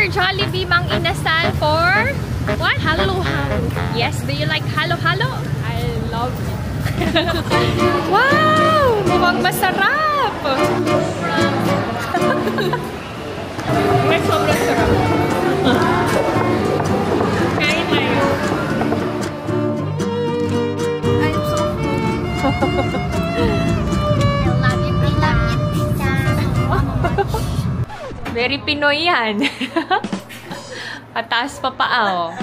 for Jollibee Mang Inasal for what? Halo-halo. Yes, do you like halo-halo? I love it. Wow! Mukhang masarap! May sobrang sarap. Kain tayo. I'm so full. Very Pinoy yan. Pataas pa paa, oh.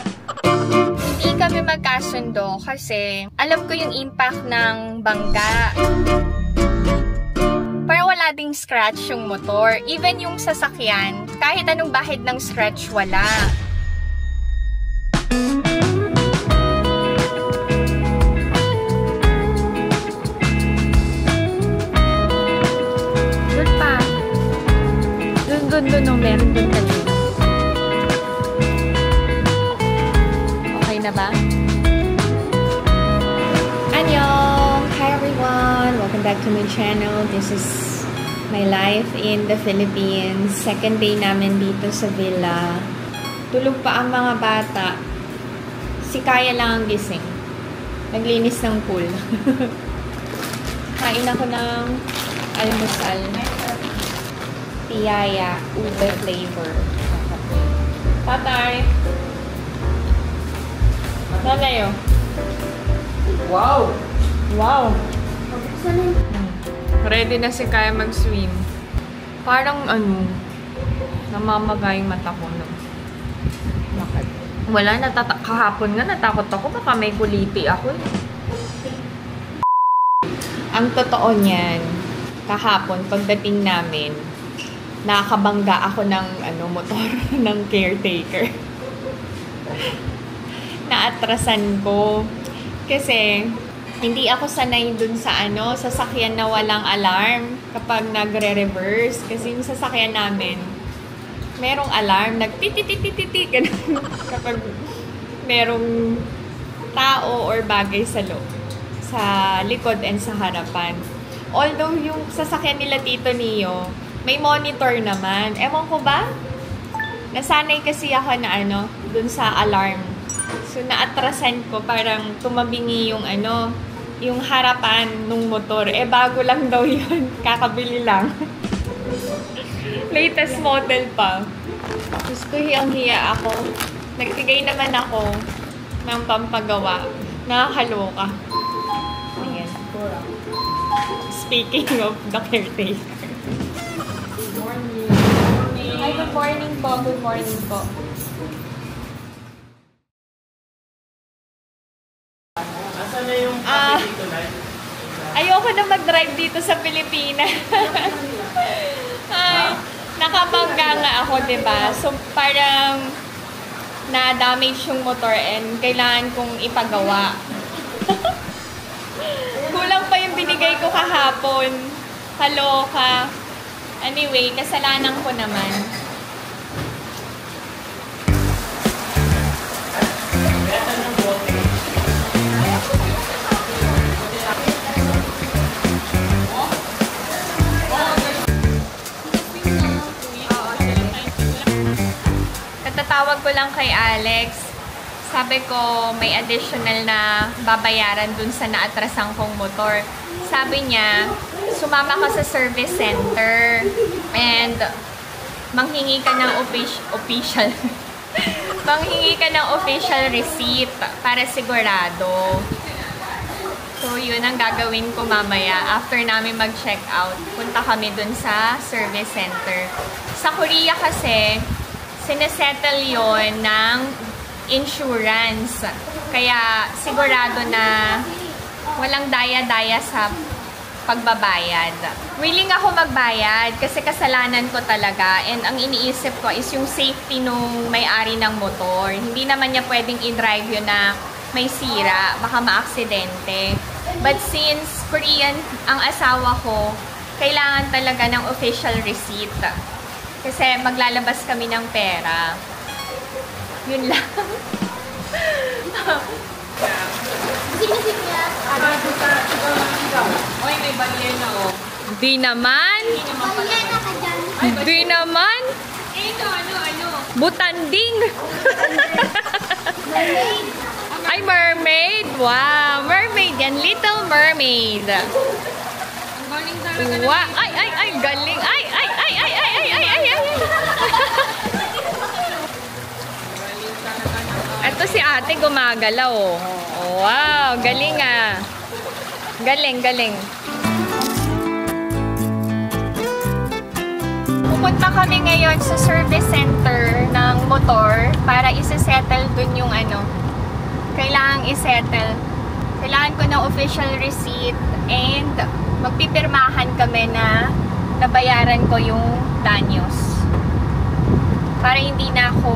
Hindi kami magkasundo kasi alam ko yung impact ng bangga. Parang wala ding scratch yung motor. Even yung sasakyan, kahit anong bahid ng scratch, wala. Doon pa. Doon, no, meron doon kanina. Okay na ba? Annyeong! Hi everyone! Welcome back to my channel. This is my life in the Philippines. Second day namin dito sa villa. Tulog pa ang mga bata. Si Kaya lang ang gising. Naglinis ng pool. Kain ako ng almusal. Tiyaya, ube flavor. Tatay! Nanay, oh. Wow! Wow! Ready na si Kaya mag-swim. Parang namamaga yung mata ko. No? Bakit? Wala, kahapon nga natakot ako. Baka may kuliti ako. Ang totoo niyan, kahapon, pagdating namin, nakabangga ako ng motor ng caretaker. Naatrasan ko. Kasi, hindi ako sanay dun sa sasakyan na walang alarm kapag nagre-reverse. Kasi yung sasakyan namin, merong alarm, nag-titi-titi-titi, ganun. Kapag merong tao or bagay sa likod and sa harapan. Although yung sasakyan nila Tito Neo, may monitor naman. Ewan ko ba? Nasanay kasi ako na dun sa alarm. So, naatrasan ko, parang tumabingi yung yung harapan ng motor. Bago lang daw yun. Kakabili lang. Latest model pa. Tapos ko hiyang-hiya ako. Nagbigay naman ako ng pampagawa. Nakakaloka. Ayan. Speaking of the caretaker. Hi, good morning po. Good morning po. Nasaan na yung dito na? Ayoko na mag-drive dito sa Pilipinas. Ay, nakabangga nga ako, diba? So, parang na-damage yung motor and kailangan kong ipagawa. Kulang pa yung binigay ko kahapon. Kaloka. Anyway, kasalanan ko naman. Katatawag ko lang kay Alex. Sabi ko, may additional na babayaran dun sa naatrasan kong motor. Sabi niya, sumama ka sa service center and manghingi ka ng official manghingi ka ng official receipt para sigurado. So, yun ang gagawin ko mamaya. After namin mag-check out, punta kami dun sa service center. Sa Korea kasi, sinesettle yon ng insurance. Kaya, sigurado na walang daya-daya sa pagbabayad. Willing ako magbayad kasi kasalanan ko talaga and ang iniisip ko is yung safety nung may-ari ng motor. Hindi naman niya pwedeng i-drive yun na may sira, baka ma-aksidente. But since Korean ang asawa ko, kailangan talaga ng official receipt. Kasi maglalabas kami ng pera. Yun lang. Oy, may balyena oh. Di naman? Balyena ka dyan. Di naman? Ano? Butanding! Ay, mermaid! Wow! Mermaid yan! Little mermaid! Galing talaga na. Wow! Ay, ay, ay! Galing! Ay, ay, ay, ay, ay, ay, ay, ay, ay! Ito si ate gumagalaw, oh. Wow! Galing ah! Galing, galing. Pupunta kami ngayon sa service center ng motor para isa-settle dun yung ano. Kailangang i-settle. Kailangan ko ng official receipt and magpipirmahan kami na nabayaran ko yung danyos. Para hindi na ako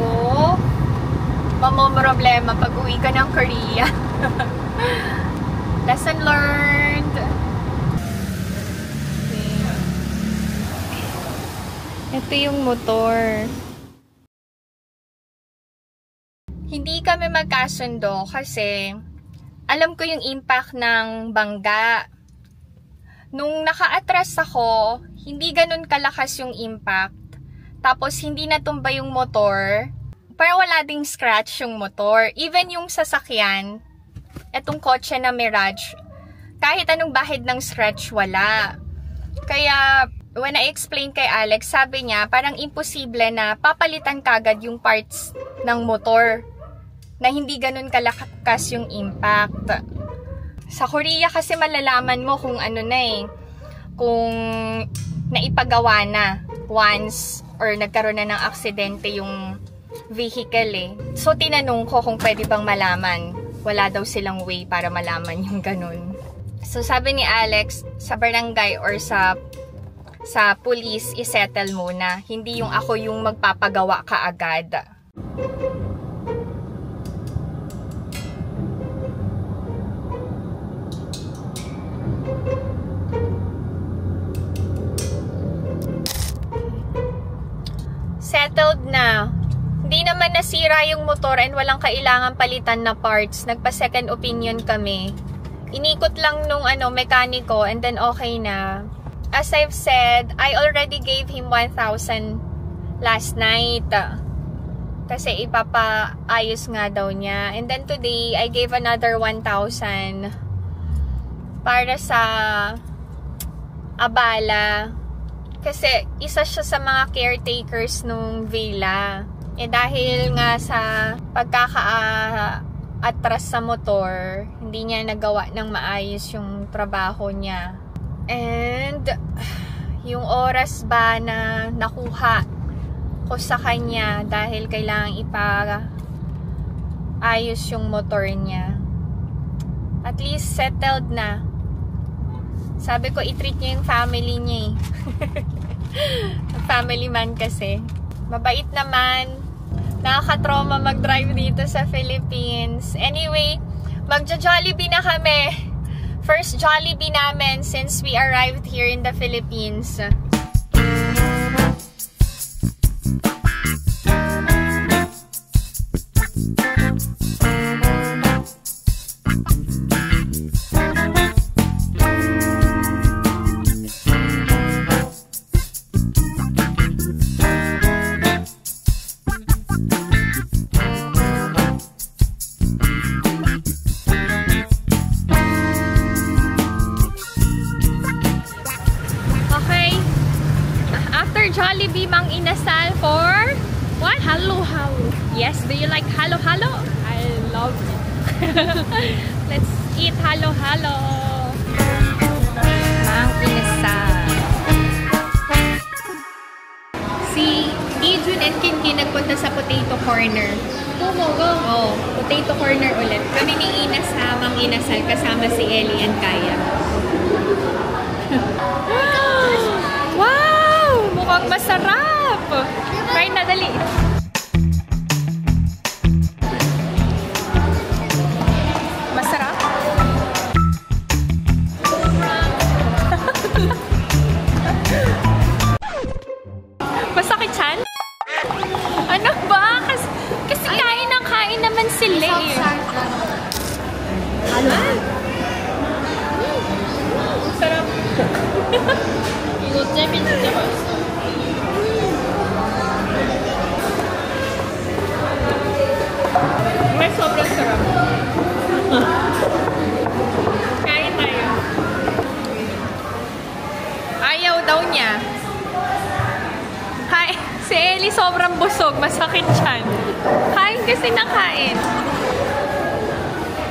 mamomroblema pag uwi ka ng Korea. Lesson learned. Ito yung motor. Hindi kami magkasundo kasi alam ko yung impact ng bangga. Nung naka-atras ako, hindi ganun kalakas yung impact. Tapos hindi natumba yung motor. Parang wala ding scratch yung motor. Even yung sasakyan, etong kotse na Mirage, kahit anong bahid ng scratch, wala. Kaya when I explained kay Alex, sabi niya, parang imposible na papalitan kagad yung parts ng motor na hindi ganun kalakas yung impact. Sa Korea kasi malalaman mo kung ano na eh, kung naipagawa na once or nagkaroon na ng aksidente yung vehicle eh. So tinanong ko kung pwede bang malaman. Wala daw silang way para malaman yung ganun. So sabi ni Alex, sa barangay or sa police, isettle muna. Hindi yung ako yung magpapagawa kaagad. Settled na. Hindi naman nasira yung motor and walang kailangan palitan na parts. Nagpa-second opinion kami. Inikot lang nung mekaniko and then okay na. As I've said, I already gave him 1,000 last night. Kasi ipapaayos nga daw niya. And then today, I gave another 1,000 para sa abala. Kasi isa siya sa mga caretakers nung villa. Eh dahil nga sa pagkaka-atras sa motor, hindi niya nagawa ng maayos yung trabaho niya. And yung oras ba na nakuha ko sa kanya dahil kailangan ipa-ayos yung motor niya. At least settled na. Sabi ko i-treat niya yung family niya eh. Family man kasi. Mabait naman. Nakaka-trauma mag-drive dito sa Philippines. Anyway, magja-Jollibee na kami. First Jollibee namin since we arrived here in the Philippines. Jollibee Mang Inasal for what? Halo-halo. Yes, do you like halo-halo? I love it. Let's eat halo-halo. Mang Inasal. Si Ijun and Kinkin nagpunta sa potato corner. Go. Oh, potato corner ulit. Kami ni Ina sa Mang Inasal kasama si Ellie and Kaya. Wow! Mukhang masarap! Try na, dali. Masarap? Masakit yan? Ano ba? Kasi kain ng kain naman sila eh. Ano? Sarap. 이거 잼이 진짜 맛있어. sobrang busog, masakit siyan. Kain kasi nakain.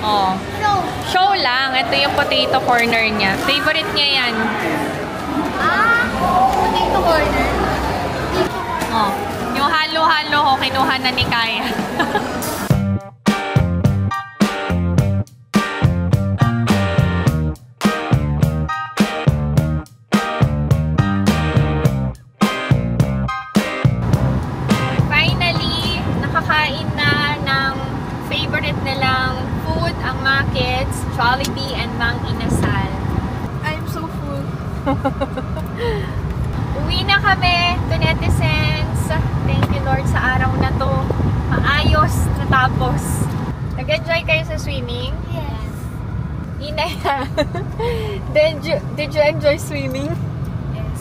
Oh. Show lang. Ito yung potato corner niya. Favorite niya yan. Potato corner. Oh. Yung halo-halo ko, kinuha na ni Kaya. Finally, nakakain na ng favorite nilang food ang mga kids, Jollibee and Mang Inasal. I'm so full. Uwi na kami to netizens. Thank you Lord sa araw na to. Maayos natapos. Nag-enjoy kayo sa swimming? Yes. Inaya. Did you enjoy swimming? Yes.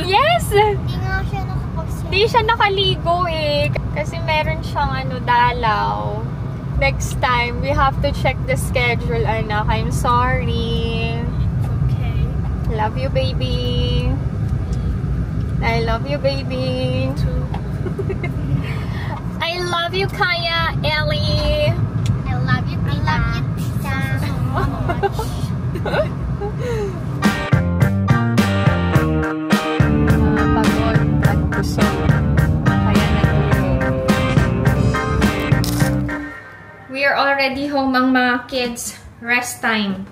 Yes! Hindi nga siya nakapag-swim. Hindi siya nakaligo eh. Kasi meron siyang dalaw. Next time, we have to check the schedule, anak. I'm sorry. Okay. Love you, baby. I love you, baby. Too. I love you, Kaya, Ellie. I love you, Tita. I love you, Tita. So much. Pagod at busog. Kaya natulog. We are already home ang mga kids. Rest time.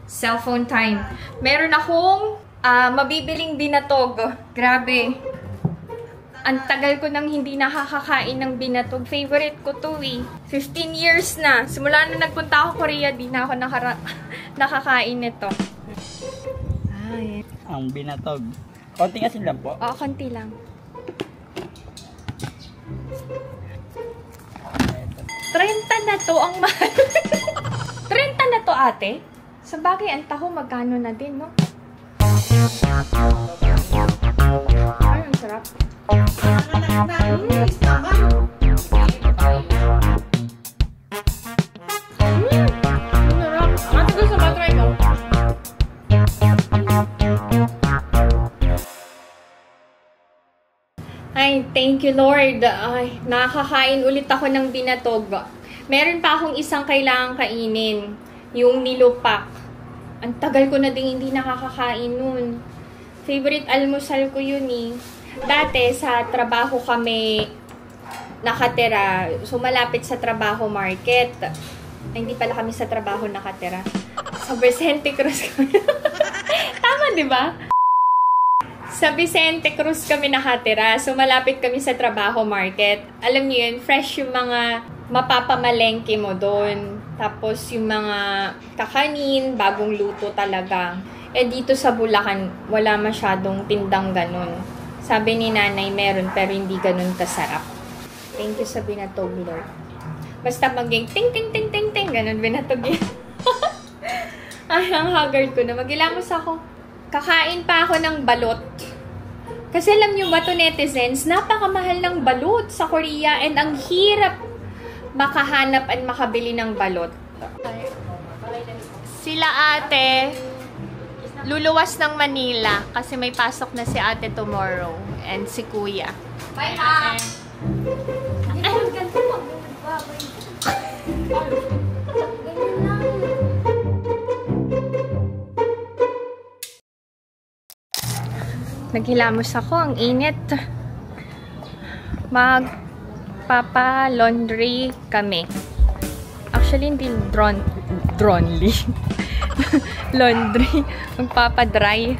Cellphone time. Meron akong mabibiling binatog. Grabe. Ang tagal ko nang hindi nakakakain ng binatog. Favorite ko to eh. 15 years na. Simula na nagpunta ako Korea, di na ako nakakain nito. Ay. Ang binatog. Konting asin lang po. Oo, konti lang. 30 na to, ang mahal. 30 na to, ate. Sa bagay, ang taho, magkano na din, no? Ay, ang sarap. Ate, gusto ba? Try mo. Ay, thank you, Lord. Ay, nakakain ulit ako ng binatog. Meron pa akong isang kailangang kainin. Yung nilupak. Ang tagal ko na din hindi nakakakain nun. Favorite almusal ko yun eh. Dati, sa trabaho kami nakatira. So, malapit sa trabaho market. Ay, hindi pala kami sa trabaho nakatira. Sa Vicente Cruz kami. Tama, di ba? Sa Vicente Cruz kami nakatira. So, malapit kami sa trabaho market. Alam niyo yun, fresh yung mga mapapamalengke mo doon. Tapos, yung mga kakanin, bagong luto talaga. Eh, dito sa Bulacan, wala masyadong tindang ganun. Sabi ni nanay, meron, pero hindi ganun kasarap. Thank you sa binatog, Lord. Basta maging ting, ting, ting, ting, ting, ganun binatog yun. Ay, ang haggard ko na. Magilamos ako. Kakain pa ako ng balot. Kasi alam nyo ba to netizens, napakamahal ng balot sa Korea and ang hirap makahanap at makabili ng balot. Sila ate, luluwas ng Manila kasi may pasok na si ate tomorrow and si kuya. Bye ha! Ay, ang ganda mo. Naghilamos ako, ang init. Magpapa-laundry kami. Actually, hindi laundry. Magpapa-dry.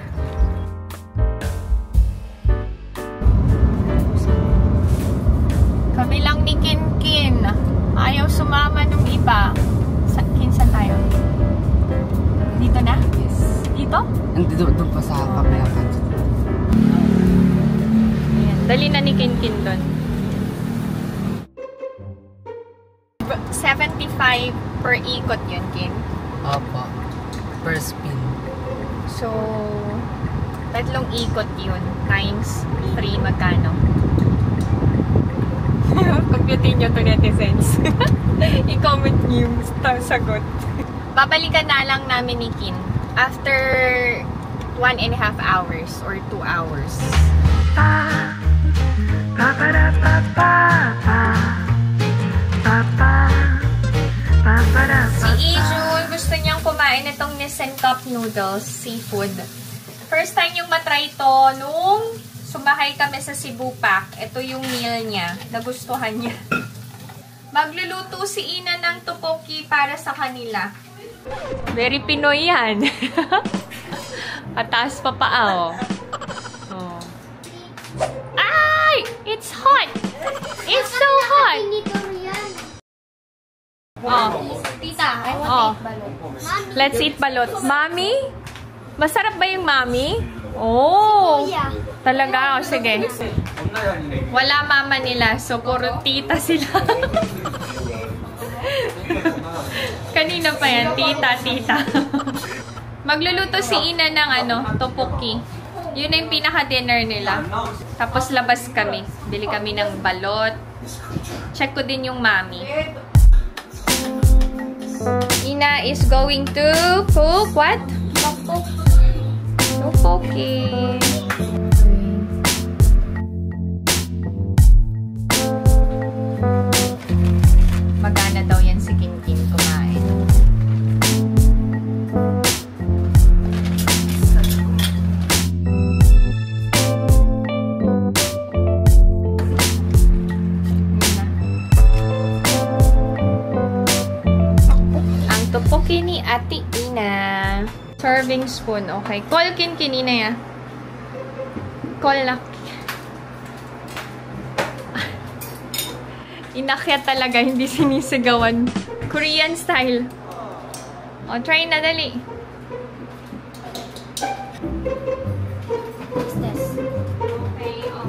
Kami lang ni Kinkin. Ayaw sumama nung iba. Saan tayo? Dito na? Yes. Dito? Andito doon pa sa kapayakan. Ayan. Dali na ni Kinkin doon. 75 per ikot yun, Kin. Opo. Per spin. So, 3 ikot yun. Times 3, magkano? Computin nyo to netizens. I-comment nyo yung sagot. Babalikan na lang namin ni Kin after 1.5 hours or 2 hours. Si Ijun, gusto niyang kumain itong Nissan Cup Noodles, seafood. First time yung matry ito nung sumakay kami sa Cebu Pack. Ito yung meal niya. Nagustuhan niya. Magluluto si Ina ng tteokbokki para sa kanila. Very Pinoy yan. Pataas pa paa, oh. Oh. Ay! It's hot! It's so hot! Oh. Tita, I want Oh. to eat balot. Let's eat balot. Mami? Masarap ba yung mami? Oh! Kuya. Talaga? O, sige. Wala mama nila, so puro tita sila. Kanina pa yan, tita. Magluluto si Ina ng tteokbokki. Yun na yung pinaka-dinner nila. Tapos labas kami. Bili kami ng balot. Check ko din yung mami. Ina is going to cook what? Tteokbokki. Magana daw yan si Kinkin kumain. Ang tteokbokki ni Ate Ina. Serving spoon, okay. Call Kinkin, Ina ya. Call na. Inakyat talaga, hindi sinisigawan. Korean style. O, try na, dali. What's this? Okay, o.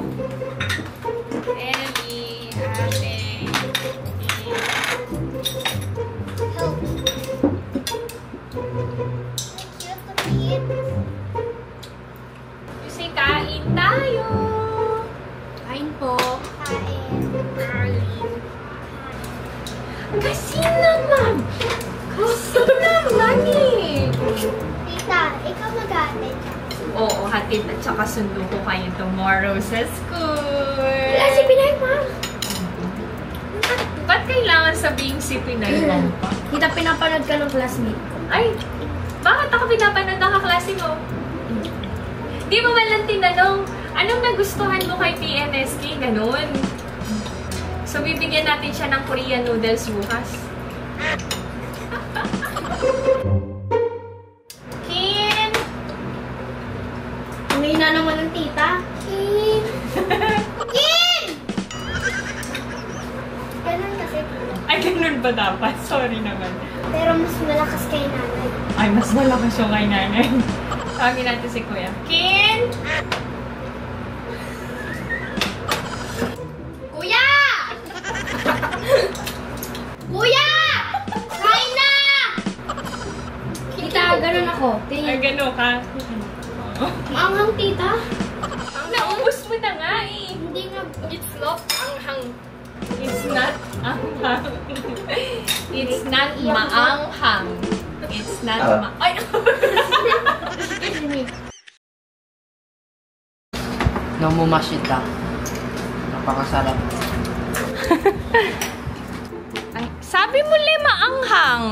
Ellie, ate. Help. Kasi kain tayo. Kain po. Kain. Kasi naman! Kasi naman eh! Tita, ikaw mag-aatin. Oo, hatid at saka sundo ko kayo tomorrow sa school. Wala si Pinay, ma'am. Ba't kailangan sabihin si Pinay mo pa? Tita, pinapanood ka ng classmate ko. Ay, bakit ako pinapanood ng kaklase mo? Di mo walang tinanong, anong nagustuhan mo kay PNSK? Ganun. So, bibigyan natin siya ng Korean noodles bukas. Kin! Ang hina naman ng tita. Kim! Kim! Ganun kasi tita. Ay, ganun ba dapat? Sorry naman. Pero mas malakas kay nanay. Ay, mas malakas yung kay nanay. Tawagin natin si Kuya. Kin! Kuya! Kuya! Kain na! Tita, ganun ako. Ay, Tingin. gano'n ka. Maanghang tita? Naubos mo na nga eh. Hindi nga. It's not anghang. It's not anghang. It's not maanghang. It's not Ay! Excuse me. Namumashita. Napakasarap. Ay, sabi mo lima anghang.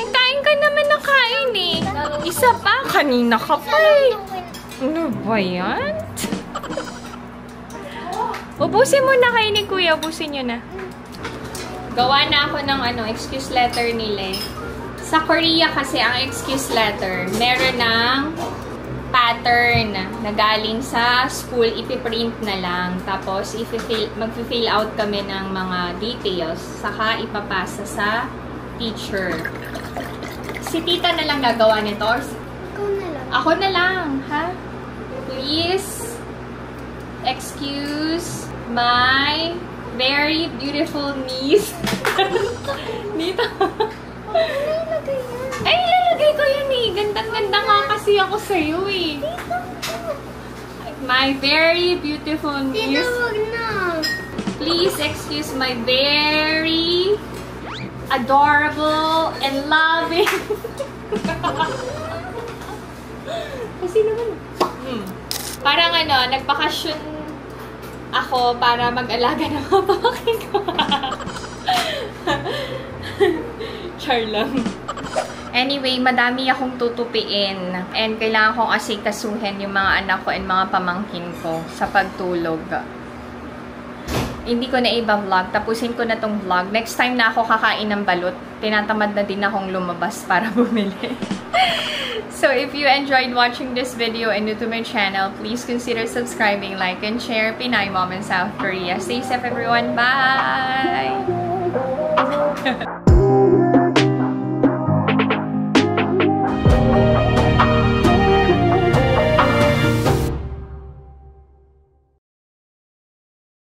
Kain ka naman na kain eh. Isa pa, kanina ka pa eh. Ano ba yan? Ubusin mo na kayo ni Kuya. Ubusin nyo na. Gawa na ako ng excuse letter nila eh. Sa Korea kasi ang excuse letter, meron ng pattern na galing sa school, ipiprint na lang. Tapos, mag-fill out kami ng mga details. Saka ipapasa sa teacher. Si tita na lang gagawa nito. Ikaw na lang. Ako na lang, ha? Please, excuse my very beautiful niece. Dito. Ay, ilalagay ko yun eh. Gandang-ganda nga kasi ako sa'yo eh. My very beautiful Tita, niece. wag na. Please excuse my very adorable and loving. Kasi naman. Parang nagpakasyon ako para mag-alaga ng mga pamangkin ko. Char lang. Anyway, madami akong tutupiin and kailangan kong asikasuhin yung mga anak ko and mga pamangkin ko sa pagtulog. Hindi ko na iba-vlog. Tapusin ko na tong vlog. Next time na ako kakain ng balut, tinatamad na din akong lumabas para bumili. So, if you enjoyed watching this video and new to my channel, please consider subscribing, like, and share. Pinay Mom in South Korea. Stay safe, everyone. Bye!